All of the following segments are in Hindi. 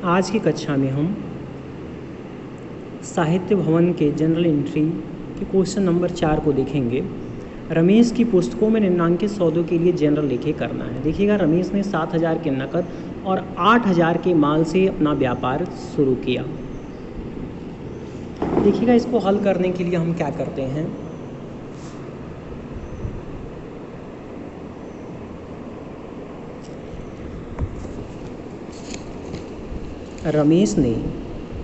आज की कक्षा में हम साहित्य भवन के जनरल एंट्री के क्वेश्चन नंबर 4 को देखेंगे। रमेश की पुस्तकों में निम्नांकित सौदों के लिए जनरल लेखे करना है। देखिएगा, रमेश ने 7,000 के नकद और 8,000 के माल से अपना व्यापार शुरू किया। देखिएगा, इसको हल करने के लिए हम क्या करते हैं, रमेश ने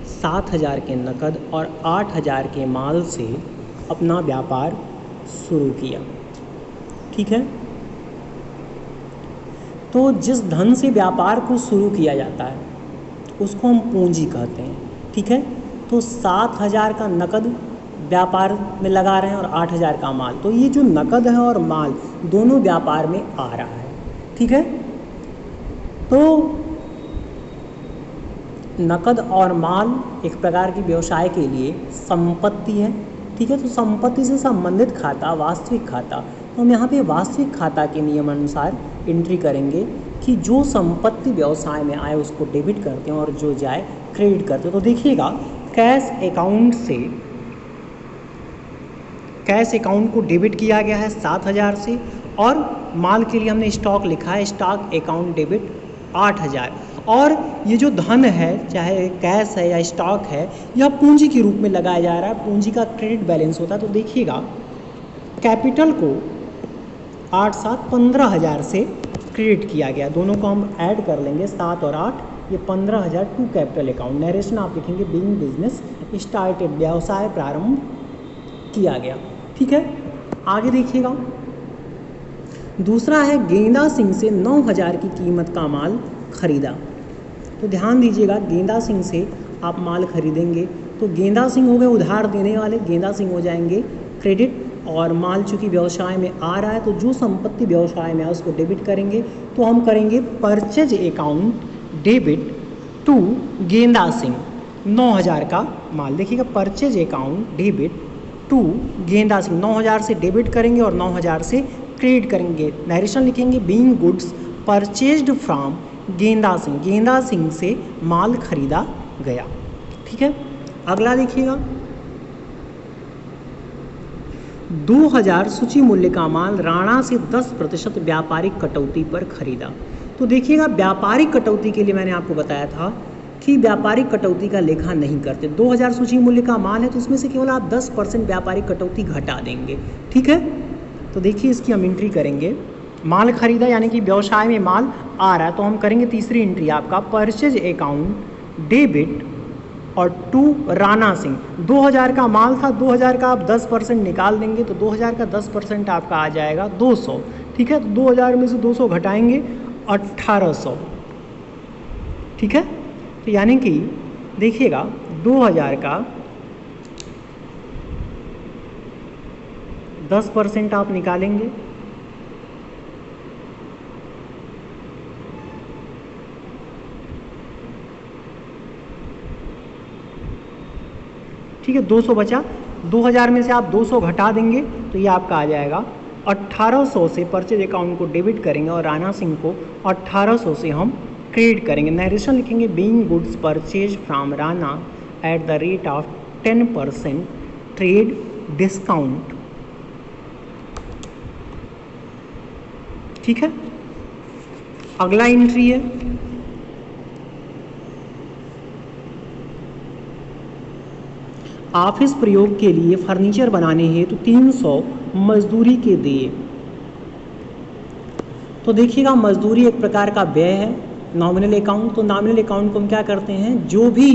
7,000 के नकद और 8,000 के माल से अपना व्यापार शुरू किया। ठीक है, तो जिस धन से व्यापार को शुरू किया जाता है उसको हम पूंजी कहते हैं। ठीक है, तो 7,000 का नकद व्यापार में लगा रहे हैं और 8,000 का माल, तो ये जो नकद है और माल दोनों व्यापार में आ रहा है। ठीक है, तो नकद और माल एक प्रकार की व्यवसाय के लिए संपत्ति है। ठीक है, तो संपत्ति से संबंधित खाता वास्तविक खाता, तो हम यहाँ पे वास्तविक खाता के नियम अनुसार एंट्री करेंगे कि जो संपत्ति व्यवसाय में आए उसको डेबिट करते हैं और जो जाए क्रेडिट करते हैं। तो देखिएगा, कैश अकाउंट को डेबिट किया गया है 7,000 से, और माल के लिए हमने स्टॉक लिखा है, स्टॉक अकाउंट डेबिट 8,000। और ये जो धन है, चाहे कैश है या स्टॉक है, यह पूंजी के रूप में लगाया जा रहा है, पूंजी का क्रेडिट बैलेंस होता है। तो देखिएगा, कैपिटल को 8,7 15,000 से क्रेडिट किया गया, दोनों को हम ऐड कर लेंगे, 7 और 8, ये 15,000 टू कैपिटल अकाउंट। नरेशन आप लिखेंगे बीइंग बिजनेस स्टार्टेड, व्यवसाय प्रारंभ किया गया। ठीक है, आगे देखिएगा, दूसरा है गेंदा सिंह से 9,000 की कीमत का माल खरीदा। तो ध्यान दीजिएगा, गेंदा सिंह से आप माल खरीदेंगे तो गेंदा सिंह हो गए उधार देने वाले, गेंदा सिंह हो जाएंगे क्रेडिट, और माल चूँकि व्यवसाय में आ रहा है तो जो संपत्ति व्यवसाय में है उसको डेबिट करेंगे। तो हम करेंगे परचेज अकाउंट डेबिट टू गेंदा सिंह, 9,000 का माल। देखिएगा, परचेज अकाउंट डेबिट टू गेंदा सिंह, 9,000 से डेबिट करेंगे और 9,000 से क्रेडिट करेंगे। नरेशन लिखेंगे बीइंग गुड्स परचेज्ड फ्रॉम गेंदा सिंह, गेंदा सिंह से माल खरीदा गया। ठीक है, अगला देखिएगा, 2,000 सूची मूल्य का माल राणा से 10% व्यापारिक कटौती पर खरीदा। तो देखिएगा, व्यापारिक कटौती के लिए मैंने आपको बताया था कि व्यापारिक कटौती का लेखा नहीं करते। 2,000 सूची मूल्य का माल है तो उसमें से केवल आप 10% व्यापारिक कटौती घटा देंगे। ठीक है, तो देखिए इसकी हम एंट्री करेंगे, माल खरीदा यानी कि व्यवसाय में माल आ रहा है, तो हम करेंगे तीसरी एंट्री आपका परचेज अकाउंट डेबिट और टू राणा सिंह। 2,000 का माल था, 2,000 का आप 10% निकाल देंगे तो 2,000 का 10% आपका आ जाएगा 200। ठीक है, तो 2,000 में से 200 घटाएंगे 1,800। ठीक है, तो यानी कि देखिएगा, 2,000 का 10% आप निकालेंगे, ठीक है, 200 बचा, 2,000 में से आप 200 घटा देंगे तो ये आपका आ जाएगा 1,800 से परचेज अकाउंट को डेबिट करेंगे और राणा सिंह को 1,800 से हम क्रेडिट करेंगे। नरेशन लिखेंगे being goods purchase from Rana at the rate of 10% trade discount. ठीक है, अगला एंट्री है ऑफिस प्रयोग के लिए फर्नीचर बनाने हेतु 300 मजदूरी के दिए। तो देखिएगा, मजदूरी एक प्रकार का व्यय है, नॉमिनल अकाउंट। तो नॉमिनल अकाउंट को हम क्या करते हैं, जो भी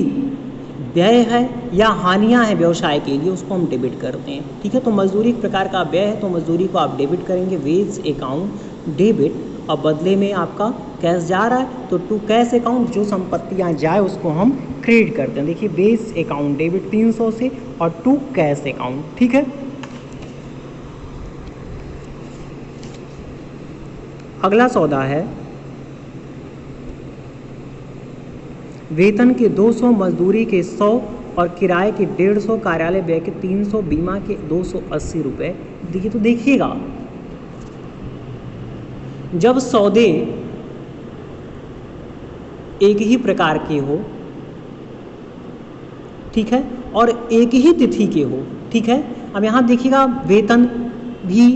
व्यय है या हानियां हैं व्यवसाय के लिए उसको हम डेबिट करते हैं। ठीक है, तो मजदूरी एक प्रकार का व्यय है तो मजदूरी को आप डेबिट करेंगे, वेज अकाउंट डेबिट, और बदले में आपका कैश जा रहा है तो टू कैश अकाउंट, जो संपत्तियां जाए उसको हम क्रेडिट करते हैं। देखिए, बेस अकाउंट डेबिट 300 से और टू कैश अकाउंट। ठीक है, अगला सौदा है वेतन के 200, मजदूरी के 100 और किराए के 150, कार्यालय व्यय के 300, बीमा के 280 रुपये दिए। तो देखिएगा, जब सौदे एक ही प्रकार के हो ठीक है, और एक ही तिथि के हो, ठीक है। अब यहाँ देखिएगा वेतन भी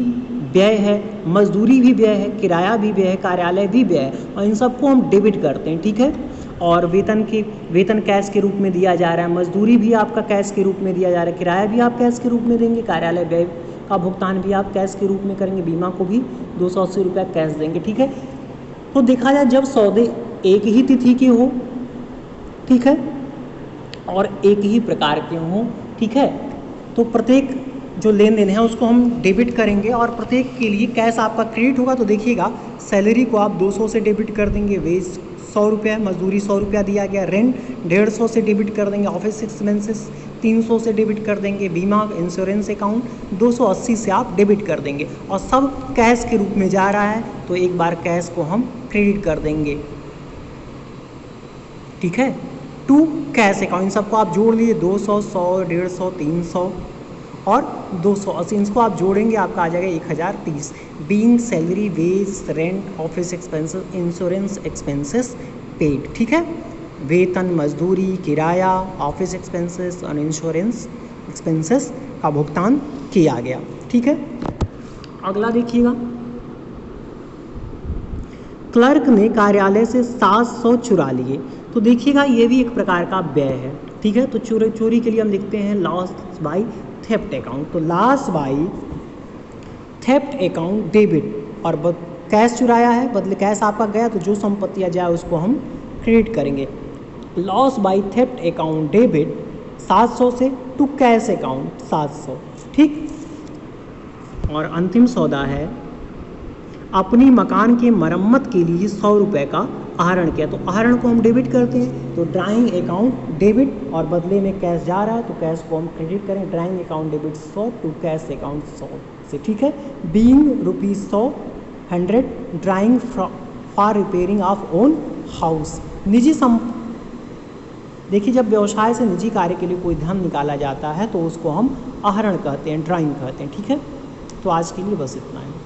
व्यय है, मजदूरी भी व्यय है, किराया भी व्यय है, कार्यालय भी व्यय है, और इन सबको हम डेबिट करते हैं, ठीक है। और वेतन कैश के रूप में दिया जा रहा है, मजदूरी भी आपका कैश के रूप में दिया जा रहा है, किराया भी आप कैश के रूप में देंगे, कार्यालय व्यय का भुगतान भी आप कैश के रूप में करेंगे, बीमा को भी 280 रुपया कैश देंगे, ठीक है। तो देखा जाए जब सौदे एक ही तिथि के हो, ठीक है, और एक ही प्रकार के हों, ठीक है, तो प्रत्येक जो लेन देन है उसको हम डेबिट करेंगे और प्रत्येक के लिए कैश आपका क्रेडिट होगा। तो देखिएगा सैलरी को आप 200 से डेबिट कर देंगे, वेज 100 रुपया, मजदूरी 100 रुपया दिया गया, रेंट 150 से डेबिट कर देंगे, ऑफिस एक्सपेंसेस 300 से डेबिट कर देंगे, बीमा इंश्योरेंस अकाउंट 280 से आप डेबिट कर देंगे, और सब कैश के रूप में जा रहा है तो एक बार कैश को हम क्रेडिट कर देंगे, ठीक है, टू कैश अकाउंट। इन सबको आप जोड़ लीजिए, 200, 100, 150, 300 और 280, इसको आप जोड़ेंगे आपका आ जाएगा 1030। Being salary, wage, rent, office expenses, insurance expenses paid, ठीक है, वेतन, मजदूरी, किराया, ऑफिस एक्सपेंसेस और इंश्योरेंस एक्सपेंसेस का भुगतान किया गया, ठीक है। अगला देखिएगा, क्लर्क ने कार्यालय से 700 चुरा लिए। तो देखिएगा ये भी एक प्रकार का व्यय है, ठीक है। तो चोरी के लिए हम लिखते हैं लॉस बाय थेफ्ट अकाउंट। तो loss by theft account debit, और कैश चुराया है, बदले कैश आपका गया तो जो संपत्ति आ जाए उसको हम क्रेडिट करेंगे। Loss by theft account debit 700 से टू कैश अकाउंट 700, ठीक। और अंतिम सौदा है, अपनी मकान के मरम्मत के लिए 100 रुपये का आहरण किया। तो आहरण को हम डेबिट करते हैं, तो ड्राइंग अकाउंट डेबिट, और बदले में कैश जा रहा है तो कैश को हम क्रेडिट करें, drawing account debit 100 to cash account 100 से, ठीक है। Being ₹100 drawing for repairing of own house. देखिए जब व्यवसाय से निजी कार्य के लिए कोई धन निकाला जाता है तो उसको हम आहरण कहते हैं, ड्राइंग कहते हैं, ठीक है। तो आज के लिए बस इतना है।